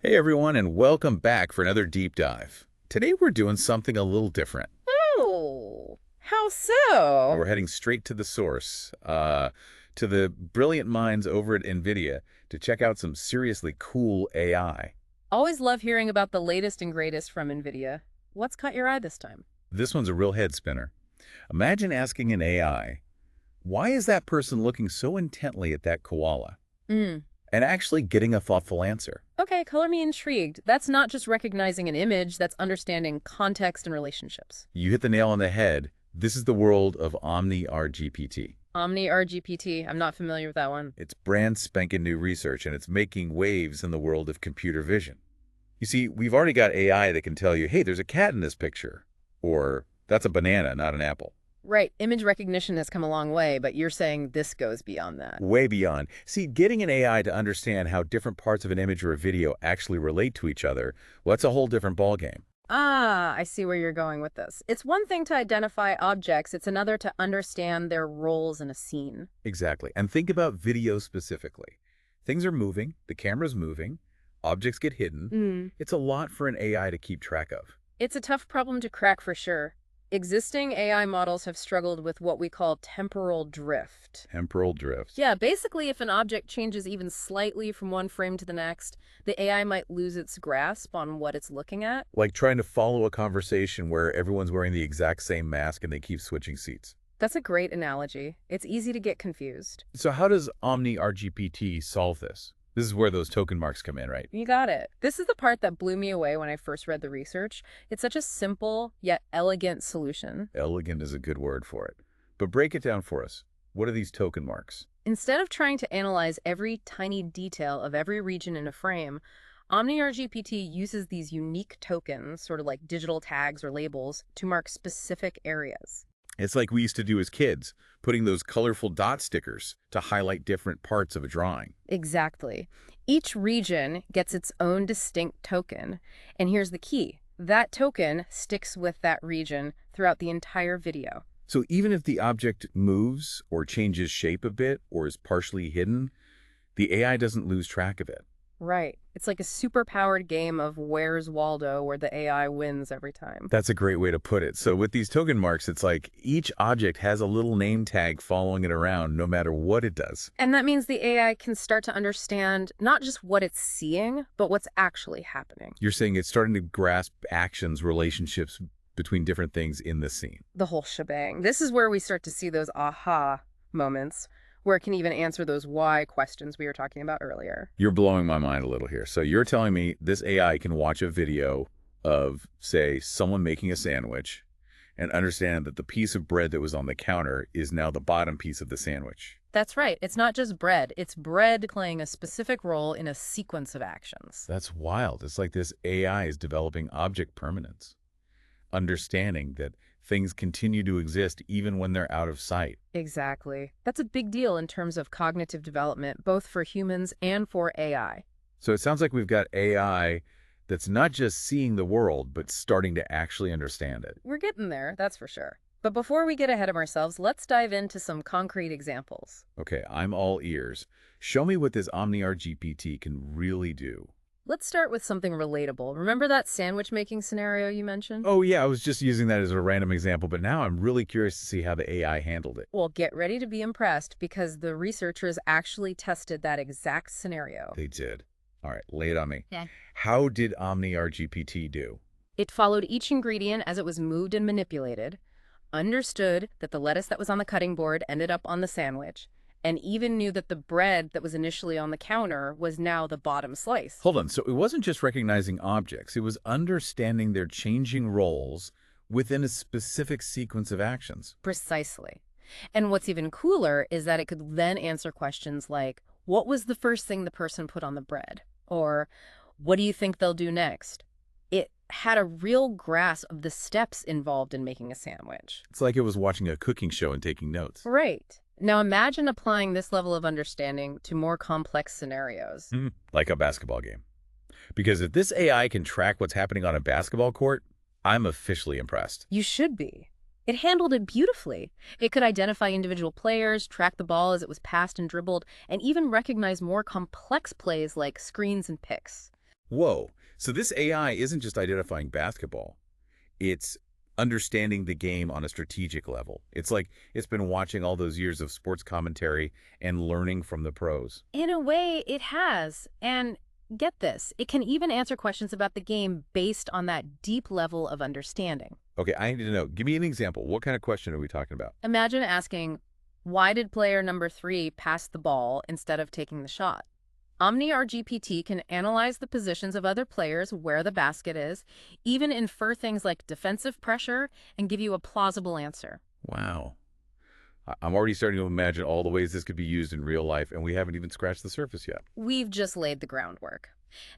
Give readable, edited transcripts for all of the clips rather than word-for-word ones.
Hey everyone, and welcome back for another deep dive. Today we're doing something a little different. Oh, how so? We're heading straight to the source, to the brilliant minds over at NVIDIA to check out some seriously cool AI. Always love hearing about the latest and greatest from NVIDIA. What's caught your eye this time? This one's a real head spinner. Imagine asking an AI, why is that person looking so intently at that koala? Mm. And actually getting a thoughtful answer. Okay, color me intrigued. That's not just recognizing an image, that's understanding context and relationships. You hit the nail on the head. This is the world of Omni RGPT. Omni RGPT, I'm not familiar with that one. It's brand spanking new research, and it's making waves in the world of computer vision. You see, we've already got AI that can tell you, hey, there's a cat in this picture, or that's a banana, not an apple. Right, image recognition has come a long way, but you're saying this goes beyond that. Way beyond. See, getting an AI to understand how different parts of an image or a video actually relate to each other, well, that's a whole different ballgame. Ah, I see where you're going with this. It's one thing to identify objects, it's another to understand their roles in a scene. Exactly. And think about video specifically. Things are moving, the camera's moving, objects get hidden. It's a lot for an AI to keep track of. It's a tough problem to crack for sure. Existing AI models have struggled with what we call temporal drift. Temporal drift. Yeah, basically if an object changes even slightly from one frame to the next, the AI might lose its grasp on what it's looking at. Like trying to follow a conversation where everyone's wearing the exact same mask and they keep switching seats. That's a great analogy. It's easy to get confused. So how does Omni RGPT solve this? This is where those token marks come in, right? You got it. This is the part that blew me away when I first read the research. It's such a simple yet elegant solution. Elegant is a good word for it. But break it down for us. What are these token marks? Instead of trying to analyze every tiny detail of every region in a frame, OmniRGPT uses these unique tokens, sort of like digital tags or labels, to mark specific areas. It's like we used to do as kids, putting those colorful dot stickers to highlight different parts of a drawing. Exactly. Each region gets its own distinct token. And here's the key. That token sticks with that region throughout the entire video. So even if the object moves or changes shape a bit or is partially hidden, the AI doesn't lose track of it. Right. It's like a super-powered game of Where's Waldo where the AI wins every time. That's a great way to put it. So with these token marks, it's like each object has a little name tag following it around no matter what it does. And that means the AI can start to understand not just what it's seeing, but what's actually happening. You're saying it's starting to grasp actions, relationships between different things in the scene. The whole shebang. This is where we start to see those aha moments, where it can even answer those why questions we were talking about earlier. You're blowing my mind a little here. So you're telling me this AI can watch a video of, say, someone making a sandwich and understand that the piece of bread that was on the counter is now the bottom piece of the sandwich. That's right. It's not just bread. It's bread playing a specific role in a sequence of actions. That's wild. It's like this AI is developing object permanence, understanding that things continue to exist even when they're out of sight. Exactly. That's a big deal in terms of cognitive development, both for humans and for AI. So it sounds like we've got AI that's not just seeing the world, but starting to actually understand it. We're getting there, that's for sure. But before we get ahead of ourselves, let's dive into some concrete examples. Okay, I'm all ears. Show me what this Omni RGPT can really do. Let's start with something relatable. Remember that sandwich making scenario you mentioned? Oh yeah, I was just using that as a random example, but now I'm really curious to see how the AI handled it. Well, get ready to be impressed because the researchers actually tested that exact scenario. They did. All right, lay it on me. Yeah. How did Omni RGPT do? It followed each ingredient as it was moved and manipulated, understood that the lettuce that was on the cutting board ended up on the sandwich, and even knew that the bread that was initially on the counter was now the bottom slice. Hold on, so it wasn't just recognizing objects, it was understanding their changing roles within a specific sequence of actions. Precisely. And what's even cooler is that it could then answer questions like, what was the first thing the person put on the bread? Or, what do you think they'll do next? It had a real grasp of the steps involved in making a sandwich. It's like it was watching a cooking show and taking notes. Right. Now imagine applying this level of understanding to more complex scenarios. Like a basketball game. Because if this AI can track what's happening on a basketball court, I'm officially impressed. You should be. It handled it beautifully. It could identify individual players, track the ball as it was passed and dribbled, and even recognize more complex plays like screens and picks. Whoa. So this AI isn't just identifying basketball. It's understanding the game on a strategic level. It's like it's been watching all those years of sports commentary and learning from the pros. In a way, it has. And get this, it can even answer questions about the game based on that deep level of understanding. Okay, I need to know. Give me an example. What kind of question are we talking about? Imagine asking, why did player number 3 pass the ball instead of taking the shot? Omni RGPT can analyze the positions of other players, where the basket is, even infer things like defensive pressure, and give you a plausible answer. Wow. I'm already starting to imagine all the ways this could be used in real life, and we haven't even scratched the surface yet. We've just laid the groundwork.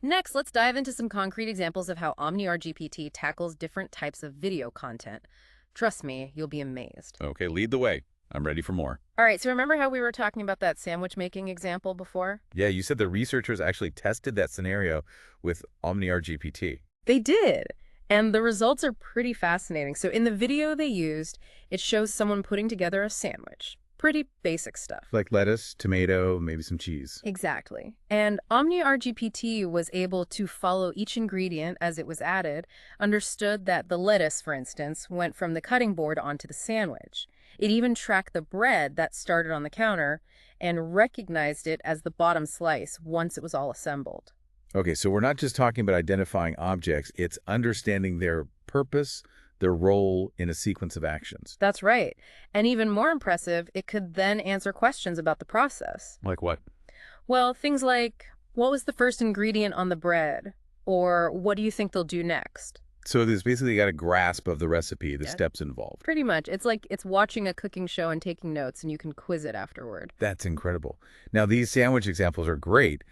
Next, let's dive into some concrete examples of how Omni RGPT tackles different types of video content. Trust me, you'll be amazed. Okay, lead the way. I'm ready for more. All right, so remember how we were talking about that sandwich making example before? Yeah, you said the researchers actually tested that scenario with Omni RGPT. They did. And the results are pretty fascinating. So in the video they used, it shows someone putting together a sandwich. Pretty basic stuff. Like lettuce, tomato, maybe some cheese. Exactly. And Omni RGPT was able to follow each ingredient as it was added, understood that the lettuce, for instance, went from the cutting board onto the sandwich. It even tracked the bread that started on the counter and recognized it as the bottom slice once it was all assembled. Okay, so we're not just talking about identifying objects, it's understanding their purpose, their role in a sequence of actions. That's right. And even more impressive, it could then answer questions about the process. Like what? Well, things like, what was the first ingredient on the bread? Or what do you think they'll do next? So this basically got a grasp of the recipe, the Yeah. steps involved. Pretty much. It's like it's watching a cooking show and taking notes, and you can quiz it afterward. That's incredible. Now, these sandwich examples are great,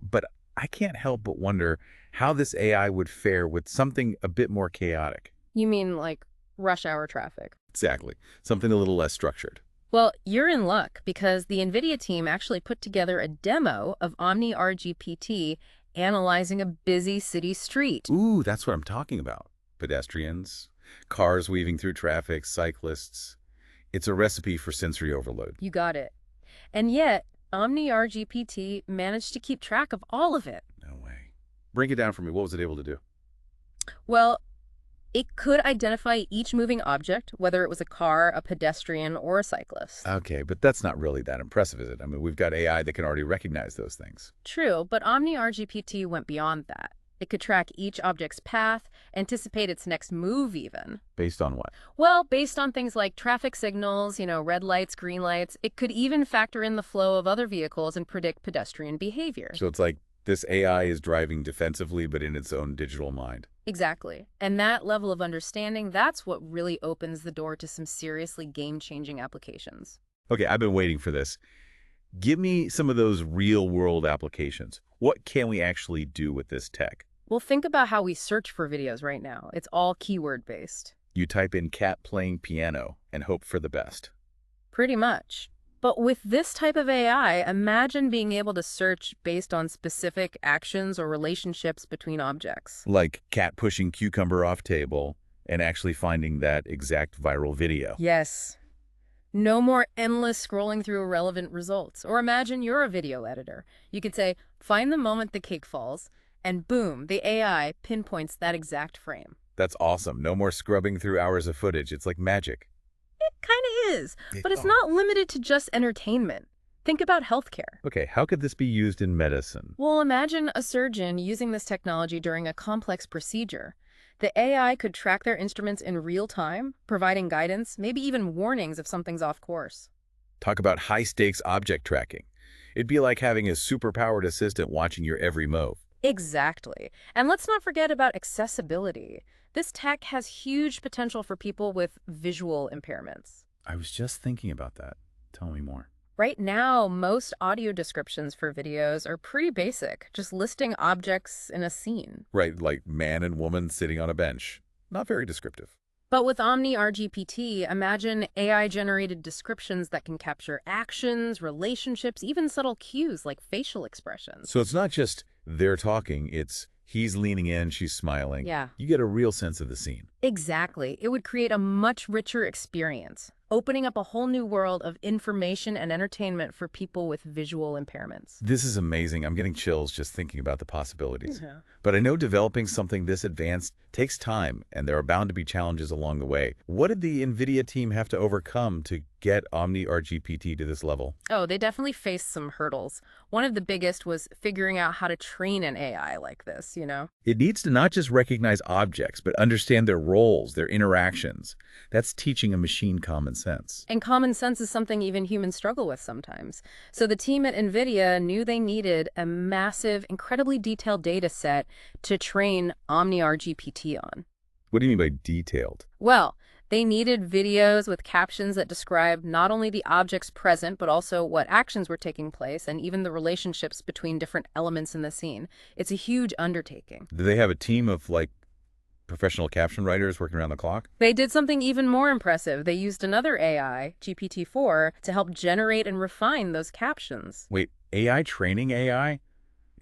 but I can't help but wonder how this AI would fare with something a bit more chaotic. You mean like rush hour traffic? Exactly. Something a little less structured. Well, you're in luck because the NVIDIA team actually put together a demo of Omni RGPT analyzing a busy city street. Ooh, that's what I'm talking about. Pedestrians, cars weaving through traffic, cyclists. It's a recipe for sensory overload. You got it. And yet, Omni RGPT managed to keep track of all of it. No way. Break it down for me. What was it able to do? Well, it could identify each moving object, whether it was a car, a pedestrian, or a cyclist. Okay, but that's not really that impressive, is it? I mean, we've got AI that can already recognize those things. True, but Omni RGPT went beyond that. It could track each object's path, anticipate its next move even. Based on what? Well, based on things like traffic signals, red lights, green lights, it could even factor in the flow of other vehicles and predict pedestrian behavior. So it's like this AI is driving defensively, but in its own digital mind. Exactly. And that level of understanding, that's what really opens the door to some seriously game-changing applications. Okay, I've been waiting for this. Give me some of those real-world applications. What can we actually do with this tech? Well, think about how we search for videos right now. It's all keyword-based. You type in cat playing piano and hope for the best. Pretty much. But with this type of AI, imagine being able to search based on specific actions or relationships between objects. Like cat pushing cucumber off table and actually finding that exact viral video. Yes. No more endless scrolling through irrelevant results. Or imagine you're a video editor. You could say, find the moment the cake falls, and boom, the AI pinpoints that exact frame. That's awesome. No more scrubbing through hours of footage. It's like magic. It kind of is, but it's not limited to just entertainment. Think about healthcare. Okay, how could this be used in medicine? Well, imagine a surgeon using this technology during a complex procedure. The AI could track their instruments in real time, providing guidance, maybe even warnings if something's off course. Talk about high-stakes object tracking. It'd be like having a superpowered assistant watching your every move. Exactly. And let's not forget about accessibility. This tech has huge potential for people with visual impairments. I was just thinking about that. Tell me more. Right now, most audio descriptions for videos are pretty basic, just listing objects in a scene. Right, like man and woman sitting on a bench. Not very descriptive. But with Omni RGPT, imagine AI-generated descriptions that can capture actions, relationships, even subtle cues like facial expressions. So it's not just they're talking, it's he's leaning in, she's smiling. Yeah. You get a real sense of the scene. Exactly. It would create a much richer experience. opening up a whole new world of information and entertainment for people with visual impairments. This is amazing. I'm getting chills just thinking about the possibilities. Yeah. But I know developing something this advanced takes time, and there are bound to be challenges along the way. What did the NVIDIA team have to overcome to get Omni RGPT to this level? Oh, they definitely faced some hurdles. One of the biggest was figuring out how to train an AI like this. It needs to not just recognize objects, but understand their roles, their interactions. That's teaching a machine common sense. And common sense is something even humans struggle with sometimes. So the team at NVIDIA knew they needed a massive, incredibly detailed data set to train Omni RGPT on. What do you mean by detailed? Well, they needed videos with captions that described not only the objects present, but also what actions were taking place and even the relationships between different elements in the scene. It's a huge undertaking. Do they have a team of, professional caption writers working around the clock? They did something even more impressive. They used another AI, GPT-4, to help generate and refine those captions. Wait, AI training AI?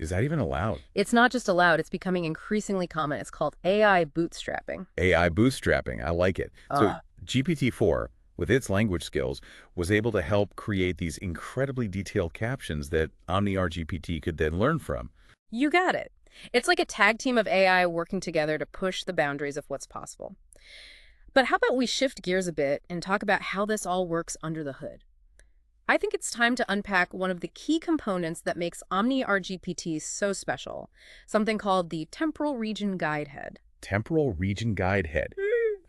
Is that even allowed? It's not just allowed, it's becoming increasingly common. It's called AI bootstrapping. AI bootstrapping. I like it. So GPT-4, with its language skills, was able to help create these incredibly detailed captions that Omni RGPT could then learn from. You got it. It's like a tag team of AI working together to push the boundaries of what's possible. But how about we shift gears a bit and talk about how this all works under the hood? I think it's time to unpack one of the key components that makes Omni RGPT so special, something called the Temporal Region Guidehead. Temporal Region Guidehead.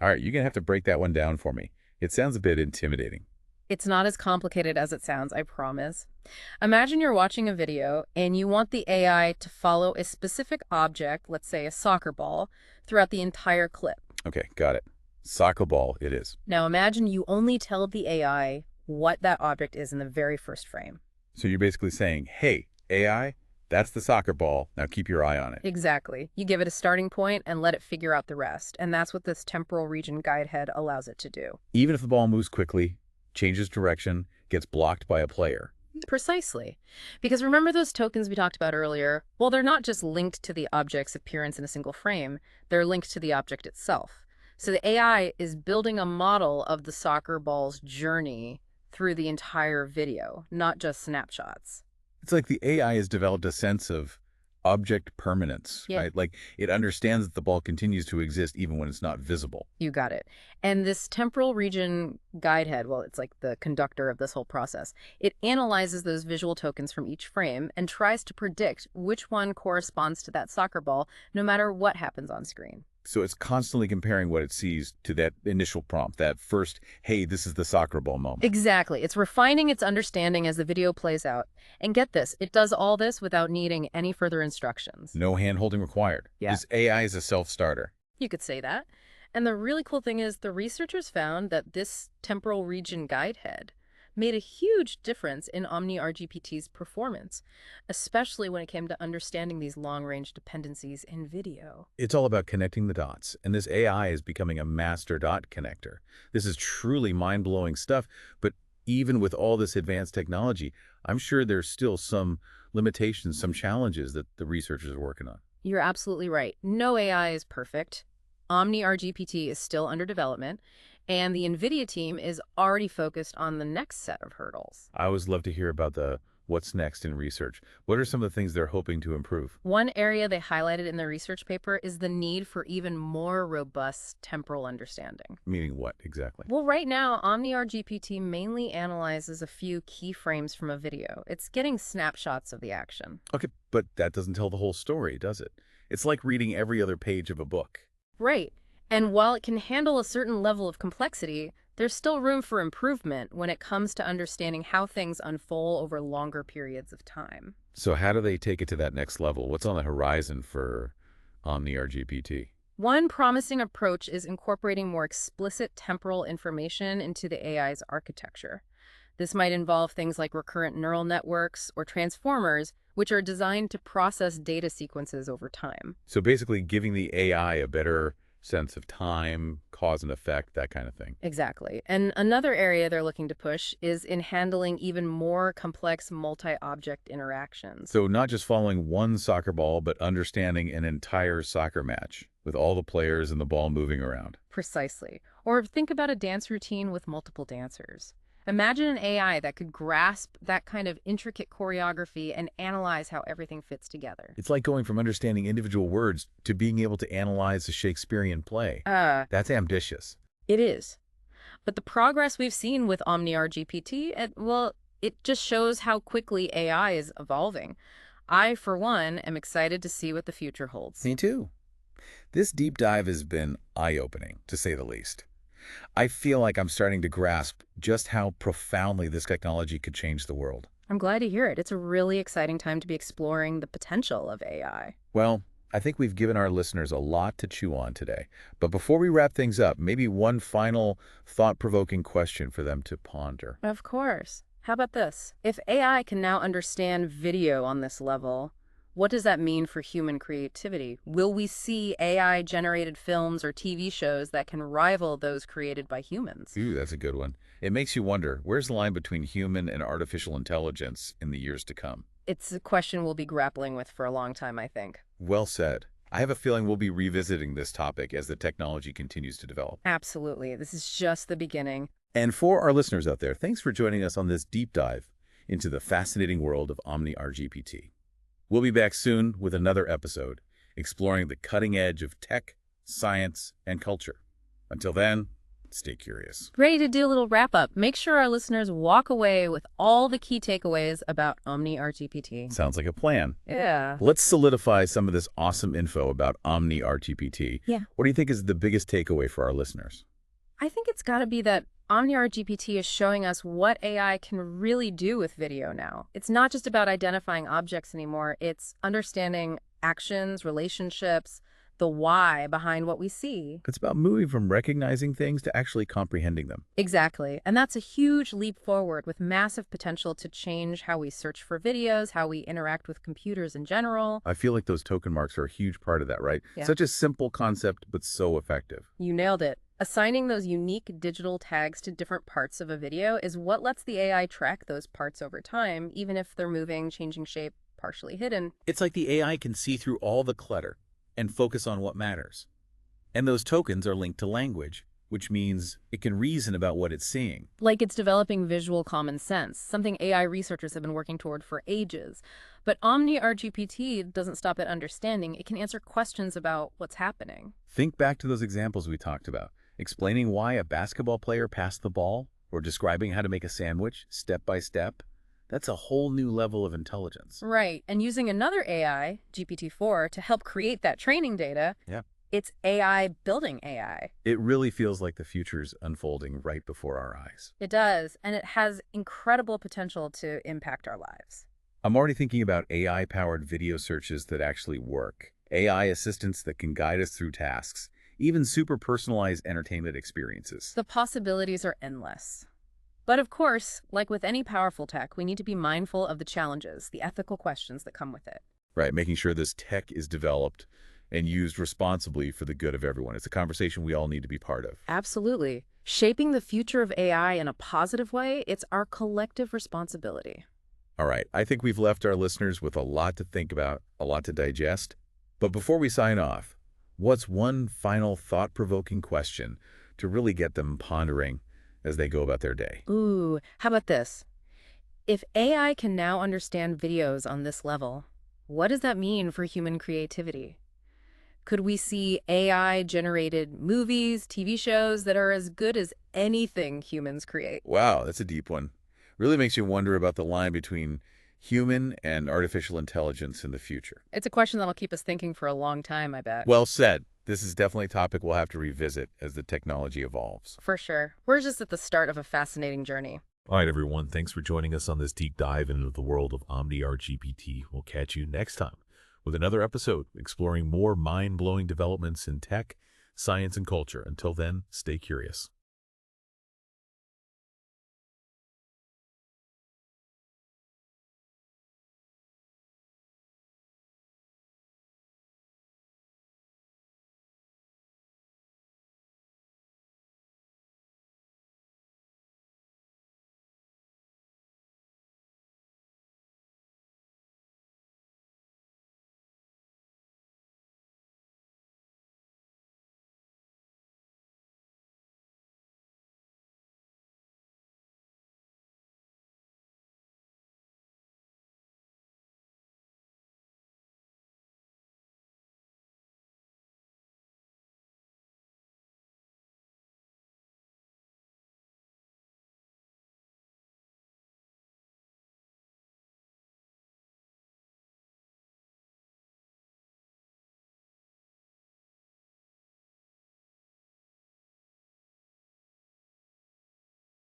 All right, you're going to have to break that one down for me. It sounds a bit intimidating. It's not as complicated as it sounds, I promise. Imagine you're watching a video and you want the AI to follow a specific object, let's say a soccer ball, throughout the entire clip. Okay, got it. Soccer ball it is. Now imagine you only tell the AI what that object is in the very first frame. So you're basically saying, hey, AI, that's the soccer ball. Now keep your eye on it. Exactly. You give it a starting point and let it figure out the rest. And that's what this temporal region guidehead allows it to do. Even if the ball moves quickly, changes direction, gets blocked by a player. Precisely. Because remember those tokens we talked about earlier? Well, they're not just linked to the object's appearance in a single frame. They're linked to the object itself. So the AI is building a model of the soccer ball's journey through the entire video, not just snapshots. It's like the AI has developed a sense of object permanence, right? Like it understands that the ball continues to exist even when it's not visible. You got it. And this temporal region guidehead, well, it's like the conductor of this whole process. It analyzes those visual tokens from each frame and tries to predict which one corresponds to that soccer ball, no matter what happens on screen. So it's constantly comparing what it sees to that initial prompt, that first, hey, this is the soccer ball moment. Exactly. It's refining its understanding as the video plays out. And get this, it does all this without needing any further instructions. No hand-holding required. Yeah. This AI is a self-starter. You could say that. And the really cool thing is the researchers found that this temporal region guidehead made a huge difference in Omni RGPT's performance, especially when it came to understanding these long-range dependencies in video. It's all about connecting the dots, and this AI is becoming a master dot connector. This is truly mind-blowing stuff, but even with all this advanced technology, I'm sure there's still some limitations, some challenges that the researchers are working on. You're absolutely right. No AI is perfect. Omni RGPT is still under development, and the NVIDIA team is already focused on the next set of hurdles. I always love to hear about the what's next in research. What are some of the things they're hoping to improve? One area they highlighted in their research paper is the need for even more robust temporal understanding. Meaning what, exactly? Well, right now, Omni RGPT mainly analyzes a few key frames from a video. It's getting snapshots of the action. Okay, but that doesn't tell the whole story, does it? It's like reading every other page of a book. Right. And while it can handle a certain level of complexity, there's still room for improvement when it comes to understanding how things unfold over longer periods of time. So how do they take it to that next level? What's on the horizon for Omni RGPT? One promising approach is incorporating more explicit temporal information into the AI's architecture. This might involve things like recurrent neural networks or transformers, which are designed to process data sequences over time. So basically giving the AI a better sense of time, cause and effect, that kind of thing. Exactly. And another area they're looking to push is in handling even more complex multi-object interactions. So not just following one soccer ball, but understanding an entire soccer match with all the players and the ball moving around. Precisely. Or think about a dance routine with multiple dancers. Imagine an AI that could grasp that kind of intricate choreography and analyze how everything fits together. It's like going from understanding individual words to being able to analyze a Shakespearean play. Uh, That's ambitious. it is. But the progress we've seen with Omni RGPT, it just shows how quickly AI is evolving. I, for one, am excited to see what the future holds. Me too. This deep dive has been eye-opening, to say the least. I feel like I'm starting to grasp just how profoundly this technology could change the world. I'm glad to hear it. It's a really exciting time to be exploring the potential of AI. Well, I think we've given our listeners a lot to chew on today. But before we wrap things up, maybe one final thought-provoking question for them to ponder. Of course. How about this? If AI can now understand video on this level, what does that mean for human creativity? Will we see AI-generated films or TV shows that can rival those created by humans? Ooh, that's a good one. It makes you wonder, where's the line between human and artificial intelligence in the years to come? It's a question we'll be grappling with for a long time, I think. Well said. I have a feeling we'll be revisiting this topic as the technology continues to develop. Absolutely. This is just the beginning. And for our listeners out there, thanks for joining us on this deep dive into the fascinating world of Omni RGPT. We'll be back soon with another episode exploring the cutting edge of tech, science, and culture. Until then, stay curious. Ready to do a little wrap-up. Make sure our listeners walk away with all the key takeaways about Omni RGPT. Sounds like a plan. Yeah. Let's solidify some of this awesome info about Omni RGPT. Yeah. What do you think is the biggest takeaway for our listeners? I think it's got to be that Omni RGPT is showing us what AI can really do with video now. It's not just about identifying objects anymore. It's understanding actions, relationships, the why behind what we see. It's about moving from recognizing things to actually comprehending them. Exactly. And that's a huge leap forward with massive potential to change how we search for videos, how we interact with computers in general. I feel like those token marks are a huge part of that, right? Yeah. Such a simple concept, but so effective. You nailed it. Assigning those unique digital tags to different parts of a video is what lets the AI track those parts over time, even if they're moving, changing shape, partially hidden. It's like the AI can see through all the clutter and focus on what matters. And those tokens are linked to language, which means it can reason about what it's seeing. Like it's developing visual common sense, something AI researchers have been working toward for ages. But Omni RGPT doesn't stop at understanding. It can answer questions about what's happening. Think back to those examples we talked about, explaining why a basketball player passed the ball or describing how to make a sandwich step by step. That's a whole new level of intelligence. Right. And using another AI, GPT-4, to help create that training data, Yeah. it's AI building AI. It really feels like the future's unfolding right before our eyes. It does, and it has incredible potential to impact our lives. I'm already thinking about AI-powered video searches that actually work, AI assistants that can guide us through tasks, even super personalized entertainment experiences. The possibilities are endless. But of course, like with any powerful tech, we need to be mindful of the challenges, the ethical questions that come with it. Right, making sure this tech is developed and used responsibly for the good of everyone. It's a conversation we all need to be part of. Absolutely. Shaping the future of AI in a positive way, it's our collective responsibility. All right, I think we've left our listeners with a lot to think about, a lot to digest. But before we sign off, what's one final thought-provoking question to really get them pondering as they go about their day? Ooh, how about this? If AI can now understand videos on this level, what does that mean for human creativity? Could we see AI-generated movies, TV shows that are as good as anything humans create? Wow, that's a deep one. Really makes you wonder about the line between human and artificial intelligence in the future. It's a question that'll keep us thinking for a long time, I bet. Well said. This is definitely a topic we'll have to revisit as the technology evolves. For sure. We're just at the start of a fascinating journey. All right, everyone. Thanks for joining us on this deep dive into the world of Omni RGPT. We'll catch you next time with another episode exploring more mind-blowing developments in tech, science, and culture. Until then, stay curious.